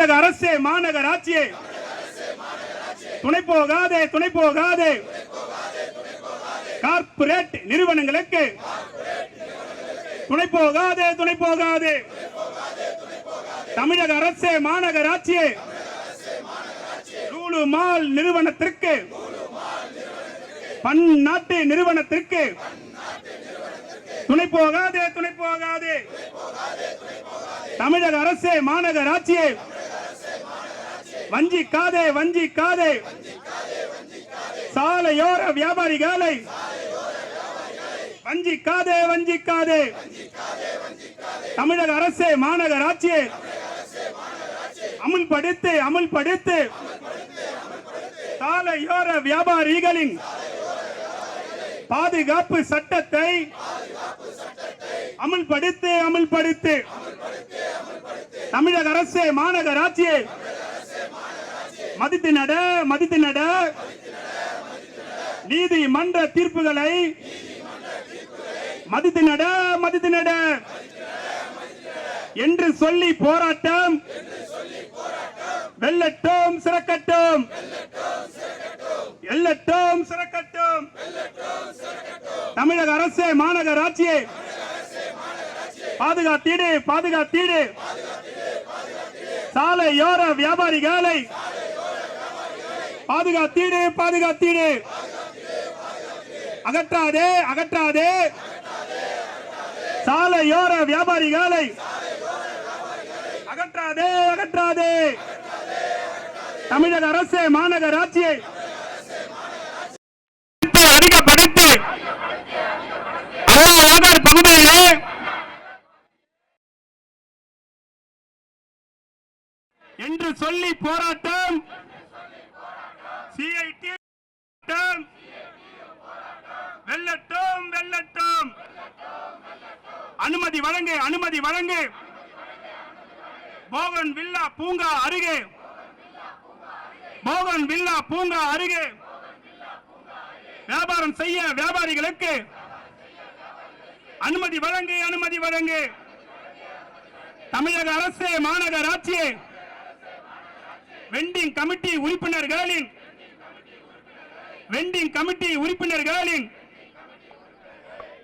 தமிழக அரசு மாநகராட்சியை துணை போகாதே துணை போகாதே கார்ப்பரேட் நிறுவனங்களுக்கு துணை போகாதே துணை போகாதே தமிழக அரசு மாநகராட்சியை லூலு மால் நிறுவனத்திற்கு பன்னாட்டு நிறுவனத்திற்கு துணை போகாதே துணை போகாதே தமிழக அரசு மாநகராட்சியை வஞ்சிக்காதே வஞ்சிக்காதே சாலையோர வியாபாரிகளை வஞ்சிக்காதே வஞ்சிக்காதே தமிழக அரசு மாநகராட்சியை அமுல்படுத்து அமுல்படுத்து சாலையோர வியாபாரிகளின் பாதுகாப்பு சட்டத்தை அமுல்படுத்து அமுல்படுத்து தமிழக அரசு மாநகராட்சியை மதித்து நட மதித்து நட நீதிமன்ற தீர்ப்புகளை மதித்து நட மதித்து நட என்று சொல்லி போராட்டம் வெல்லட்டும் சிறக்கட்டும் எல்லட்டும் சிறக்கட்டும் தமிழக அரசு மாநகராட்சியை பாதுகாத்தீடு பாதுகாத்தீடு சாலையோர வியாபாரிகளை பாதுகாத்தீடு பாதுகாத்தீடு அகற்றாதே அகற்றாதே சாலையோர வியாபாரிகளை அகற்றாதே அகற்றாதே தமிழக அரசு மாநகராட்சியை அதிகப்படுத்தி நகர் பகுதியிலே என்று சொல்லி போராட்டம் சிஐடி வெல்லட்டும் வெல்லட்டும் அனுமதி வழங்கு அனுமதி வழங்கு போகன் வில்லா பூங்கா அருகே போகன் வில்லா பூங்கா அருகே வியாபாரம் செய்ய வியாபாரிகளுக்கு அனுமதி வழங்கு அனுமதி வழங்கு தமிழக அரசு மாநகராட்சியை வெண்டிங் கமிட்டி உறுப்பினர்களின்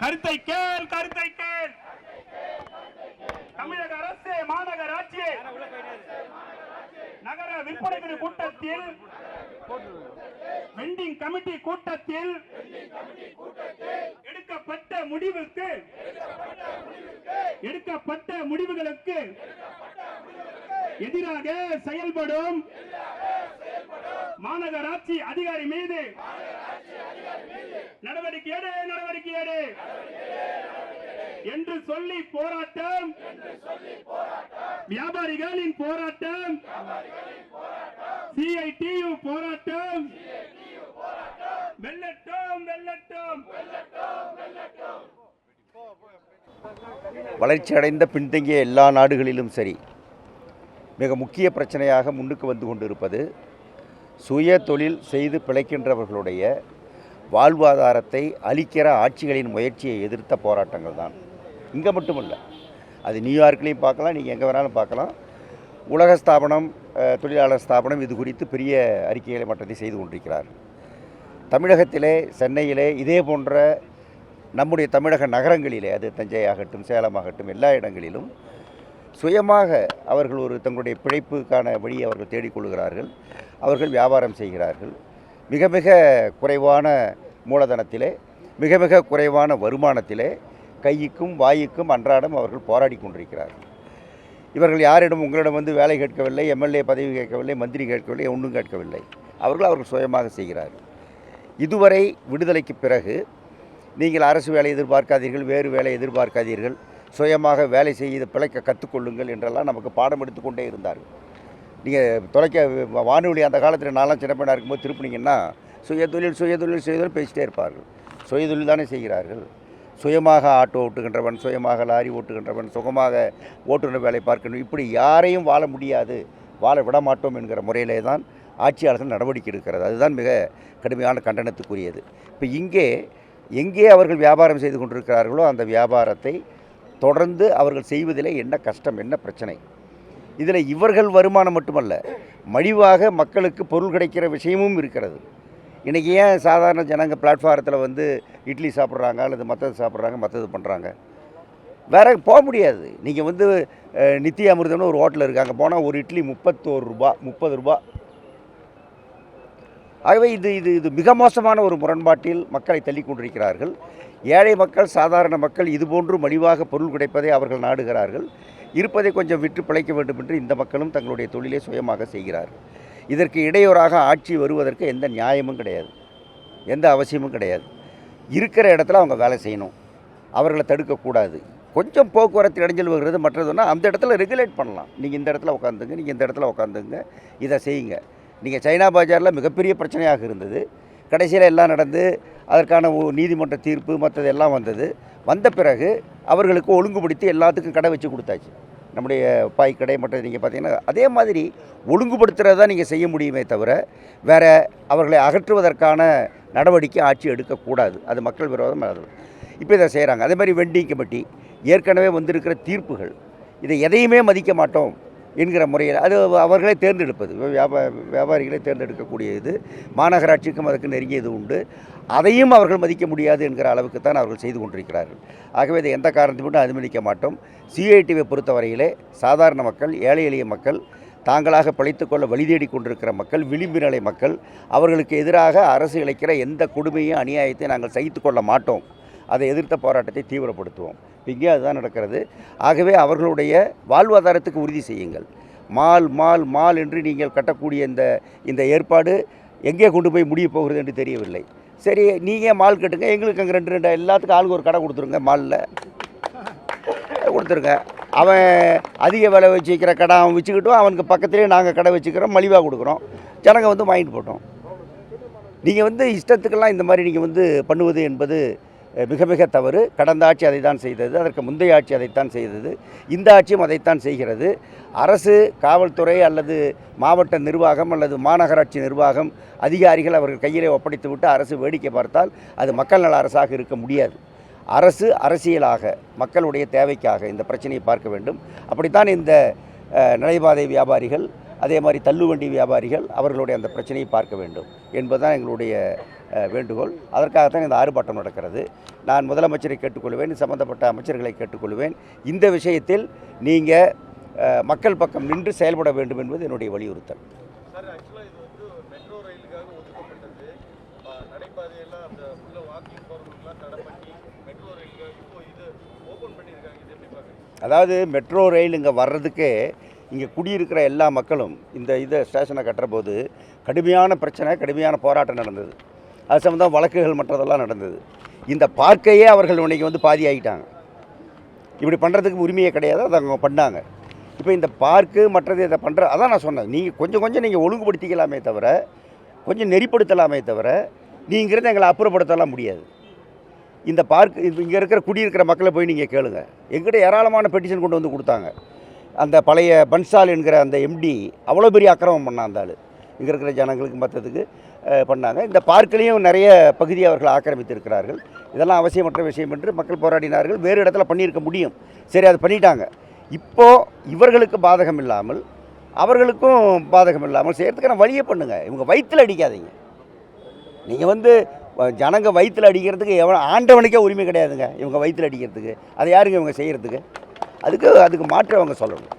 கருத்தை கேள் கருத்தை கேள் தமிழக அரசு மாநகராட்சியை நகர விற்பனை கூட்டத்தில் வெண்டிங் கமிட்டி கூட்டத்தில் எடுக்கப்பட்ட முடிவுகளுக்கு எதிராக செயல்படும் மாநகராட்சி அதிகாரி மீது நடவடிக்கை எடு நடவடிக்கை எடு என்று சொல்லி போராட்டம் வியாபாரிகளின் போராட்டம் சிஐடியு போராட்டம் வெல்லட்டும் வெல்லட்டும். வளர்ச்சி அடைந்த பின்தங்கிய எல்லா நாடுகளிலும் சரி மிக முக்கிய பிரச்சனையாக முன்னுக்கு வந்து கொண்டிருப்பது சுய தொழில் செய்து பிழைக்கின்றவர்களுடைய வாழ்வாதாரத்தை அளிக்கிற ஆட்சிகளின் முயற்சியை எதிர்த்த போராட்டங்கள் தான். இங்கே மட்டுமல்ல, அது நியூயார்க்லேயும் பார்க்கலாம், நீங்கள் எங்கே வேணாலும் பார்க்கலாம். உலக ஸ்தாபனம், தொழிலாளர் ஸ்தாபனம் இது குறித்து பெரிய அறிக்கைகளை மற்றதை செய்து கொண்டிருக்கிறார். தமிழகத்திலே, சென்னையிலே, இதே போன்ற நம்முடைய தமிழக நகரங்களிலே, அது தஞ்சை ஆகட்டும், சேலம் ஆகட்டும், எல்லா இடங்களிலும் சுயமாக அவர்கள் ஒரு தங்களுடைய பிழைப்புக்கான வழியை அவர்கள் தேடிக்கொள்கிறார்கள். அவர்கள் வியாபாரம் செய்கிறார்கள். மிக மிக குறைவான மூலதனத்திலே, மிக மிக குறைவான வருமானத்திலே கைக்கும் வாய்க்கும் அன்றாடம் அவர்கள் போராடி கொண்டிருக்கிறார்கள். இவர்கள் யாரிடம் உங்களிடம் வந்து வேலை கேட்கவில்லை, எம்எல்ஏ பதவி கேட்கவில்லை, மந்திரி கேட்கவில்லை, ஒன்றும் கேட்கவில்லை. அவர்கள் சுயமாக செய்கிறார்கள். இதுவரை விடுதலைக்கு பிறகு நீங்கள் அரசு வேலை எதிர்பார்க்காதீர்கள், வேறு வேலை எதிர்பார்க்காதீர்கள், சுயமாக வேலை செய்து பிழைக்க கற்றுக்கொள்ளுங்கள் என்றெல்லாம் நமக்கு பாடம் எடுத்துக்கொண்டே இருந்தார்கள். நீங்கள் வானொலி அந்த காலத்தில் நான்லாம் சின்ன பையனாக இருக்கும்போது திருப்பினீங்கன்னா சுயதொழில் சுயதொழில் சுயதொழில் பேசிட்டே இருப்பார்கள். சுயதொழில் தானே செய்கிறார்கள். சுயமாக ஆட்டோ ஓட்டுகின்றவன், சுயமாக லாரி ஓட்டுகின்றவன், சுகமாக ஓட்டுநர் வேலை பார்க்கணும், இப்படி யாரையும் வாழ முடியாது, வாழ விட மாட்டோம் என்கிற முறையிலே தான் ஆட்சியாளர்கள் நடவடிக்கை எடுக்கிறது. அதுதான் மிக கடுமையான கண்டனத்துக்குரியது. இப்போ எங்கே அவர்கள் வியாபாரம் செய்து கொண்டிருக்கிறார்களோ அந்த வியாபாரத்தை தொடர்ந்து அவர்கள் செய்வதிலே என்ன கஷ்டம், என்ன பிரச்சனை? இதில் இவர்கள் வருமானம் மட்டுமல்ல, மலிவாக மக்களுக்கு பொருள் கிடைக்கிற விஷயமும் இருக்கிறது. இன்றைக்கி ஏன் சாதாரண ஜனங்க பிளாட்ஃபாரத்தில் வந்து இட்லி சாப்பிட்றாங்க அல்லது மற்றது சாப்பிட்றாங்க, மற்றது பண்ணுறாங்க? வேறு போக முடியாது. நீங்கள் வந்து நித்திய அமிர்தம்னு ஒரு ஹோட்டல் இருக்குது, அங்கே போனால் ஒரு இட்லி 31 ரூபா, 30 ரூபா. ஆகவே இது இது இது மிக மோசமான ஒரு முரண்பாட்டில் மக்களை தள்ளி கொண்டிருக்கிறார்கள். ஏழை மக்கள், சாதாரண மக்கள் இதுபோன்று மலிவாக பொருள் கிடைப்பதை அவர்கள் நாடுகிறார்கள். இருப்பதை கொஞ்சம் விற்று பிழைக்க வேண்டும் என்று இந்த மக்களும் தங்களுடைய தொழிலை சுயமாக செய்கிறார்கள். இதற்கு இடையூறாக ஆட்சி வருவதற்கு எந்த நியாயமும் கிடையாது, எந்த அவசியமும் கிடையாது. இருக்கிற இடத்துல அவங்க வேலை செய்யணும், அவர்களை தடுக்கக்கூடாது. கொஞ்சம் போக்குவரத்து இடைஞ்சல் வருகிறது, மற்றதுன்னா அந்த இடத்துல ரெகுலேட் பண்ணலாம். நீங்கள் இந்த இடத்துல உட்காந்துங்க, நீங்கள் இந்த இடத்துல உட்காந்துங்க, இதை செய்யுங்க. நீங்கள் சைனா பஜாரில் மிகப்பெரிய பிரச்சனையாக இருந்தது. கடைசியில் எல்லாம் நடந்து அதற்கான நீதிமன்ற தீர்ப்பு மற்றது எல்லாம் வந்த பிறகு அவர்களுக்கு ஒழுங்குபடுத்தி எல்லாத்துக்கும் கடை வச்சு கொடுத்தாச்சு. நம்முடைய பாய் கடை மற்றது நீங்கள் பார்த்தீங்கன்னா அதே மாதிரி ஒழுங்குபடுத்துகிறது தான் நீங்கள் செய்ய முடியுமே தவிர வேறு அவர்களை அகற்றுவதற்கான நடவடிக்கை ஆட்சி எடுக்கக்கூடாது. அது மக்கள் விரோதம். இப்போ இதை செய்கிறாங்க. அதே மாதிரி வெண்டிங் கமிட்டி ஏற்கனவே வந்திருக்கிற தீர்ப்புகள், இதை எதையுமே மதிக்க மாட்டோம் என்கிற முறையில் அது அவர்களே தேர்ந்தெடுப்பது, வியாபாரிகளே தேர்ந்தெடுக்கக்கூடிய இது. மாநகராட்சிக்கும் அதுக்கு நெருங்கியது உண்டு. அதையும் அவர்கள் மதிக்க முடியாது என்கிற அளவுக்கு தான் அவர்கள் செய்து கொண்டிருக்கிறார்கள். ஆகவே இதை எந்த காரணத்தை மட்டும் அனுமதிக்க மாட்டோம். சிஐடிவை பொறுத்தவரையிலே சாதாரண மக்கள், ஏழை எளிய மக்கள், தாங்களாக பிழைத்துக்கொள்ள வழி தேடி கொண்டிருக்கிற மக்கள், விளிம்பு நிலை மக்கள், அவர்களுக்கு எதிராக அரசு இழைக்கிற எந்த கொடுமையும் அநியாயத்தை நாங்கள் சகித்து கொள்ள மாட்டோம். அதை எதிர்த்த போராட்டத்தை தீவிரப்படுத்துவோம். இங்கே அதுதான் நடக்கிறது. ஆகவே அவர்களுடைய வாழ்வாதாரத்துக்கு உறுதி செய்யுங்கள். மால் என்று நீங்கள் கட்டக்கூடிய இந்த ஏற்பாடு எங்கே கொண்டு போய் முடிய போகிறது என்று தெரியவில்லை. சரி, நீங்கள் மால் கட்டுங்க, எங்களுக்கு அங்கே ரெண்டு எல்லாத்துக்கும் ஆளுக்கு ஒரு கடை கொடுத்துருங்க, மாலில் கொடுத்துருங்க. அவன் அதிக விலை வச்சுக்கிற கடை அவன் வச்சுக்கிட்டோம், அவனுக்கு பக்கத்துலேயே நாங்கள் கடை வச்சுக்கிறோம், மலிவாக கொடுக்குறோம், ஜனங்க வந்து வாங்கிட்டு போட்டோம். நீங்கள் இஷ்டத்துக்கெல்லாம் இந்த மாதிரி நீங்கள் பண்ணுவது என்பது மிக மிக தவறு. கடந்த ஆட்சி அதை தான் செய்தது, அதற்கு முந்தைய ஆட்சி அதைத்தான் செய்தது, இந்த ஆட்சியும் அதைத்தான் செய்கிறது. அரசு, காவல்துறை அல்லது மாவட்ட நிர்வாகம் அல்லது மாநகராட்சி நிர்வாகம் அதிகாரிகள் அவர்கள் கையிலே ஒப்படைத்துவிட்டு அரசு வேடிக்கை பார்த்தால் அது மக்கள் நல அரசாக இருக்க முடியாது. அரசு அரசியலாக மக்களுடைய தேவைக்காக இந்த பிரச்சனையை பார்க்க வேண்டும். அப்படித்தான் இந்த நடைபாதை வியாபாரிகள், அதே மாதிரி தள்ளுவண்டி வியாபாரிகள் அவர்களுடைய அந்த பிரச்சனையை பார்க்க வேண்டும் என்பதுதான் எங்களுடைய வேண்டுகோள். அதற்காகத்தான் இந்த ஆர்ப்பாட்டம் நடக்கிறது. நான் முதலமைச்சரை கேட்டுக்கொள்வேன், சம்பந்தப்பட்ட அமைச்சர்களை கேட்டுக்கொள்வேன். இந்த விஷயத்தில் நீங்கள் மக்கள் பக்கம் நின்று செயல்பட வேண்டும் என்பது என்னுடைய வலியுறுத்தல். அதாவது மெட்ரோ ரயில் இங்கே வர்றதுக்கே இங்கே குடியிருக்கிற எல்லா மக்களும் இதை ஸ்டேஷனை கட்டுற போது கடுமையான பிரச்சனை, கடுமையான போராட்டம் நடந்தது. அது சம்பந்தம் வழக்குகள் மற்றதெல்லாம் நடந்தது. இந்த பார்க்கையே அவர்கள் இன்றைக்கி பாதி ஆகிட்டாங்க. இப்படி பண்ணுறதுக்கு உரிமையே கிடையாது, அதை அவங்க பண்ணாங்க. இப்போ இந்த பார்க்கு மற்றது இதை அதான் நான் சொன்னேன், நீங்கள் கொஞ்சம் நீங்கள் ஒழுங்குபடுத்திக்கலாமே தவிர, கொஞ்சம் நெறிப்படுத்தலாமே தவிர நீங்கிறது எங்களை அப்புறப்படுத்தலாம் முடியாது. இந்த பார்க் இங்கே இருக்கிற குடியிருக்கிற மக்களை போய் நீங்கள் கேளுங்க. எங்கிட்ட ஏராளமான பெட்டிஷன் கொண்டு வந்து கொடுத்தாங்க. அந்த பழைய பன்சால் என்கிற அந்த எம்டி அவ்வளோ பெரிய அக்கிரமம் பண்ணான். அந்த ஆள் இங்கே இருக்கிற ஜனங்களுக்கு மற்றதுக்கு பண்ணாங்க. இந்த பார்க்கிலையும் நிறைய பகுதியை அவர்கள் ஆக்கிரமித்திருக்கிறார்கள். இதெல்லாம் அவசியமற்ற விஷயம் என்று மக்கள் போராடினார்கள். வேறு இடத்துல பண்ணியிருக்க முடியும், சரி அது பண்ணிட்டாங்க. இப்போது இவர்களுக்கு பாதகம் இல்லாமல் அவர்களுக்கும் பாதகம் இல்லாமல் செய்கிறதுக்கான வழியை பண்ணுங்கள். இவங்க வயிற்றில் அடிக்காதீங்க. நீங்கள் ஜனங்க வயிற்றில் அடிக்கிறதுக்கு ஆண்டவனுக்கே உரிமை கிடையாதுங்க. இவங்க வயிற்றில் அடிக்கிறதுக்கு அதை யாருங்க இவங்க செய்கிறதுக்கு? அதுக்கு மாற்று அவங்க சொல்லணும்.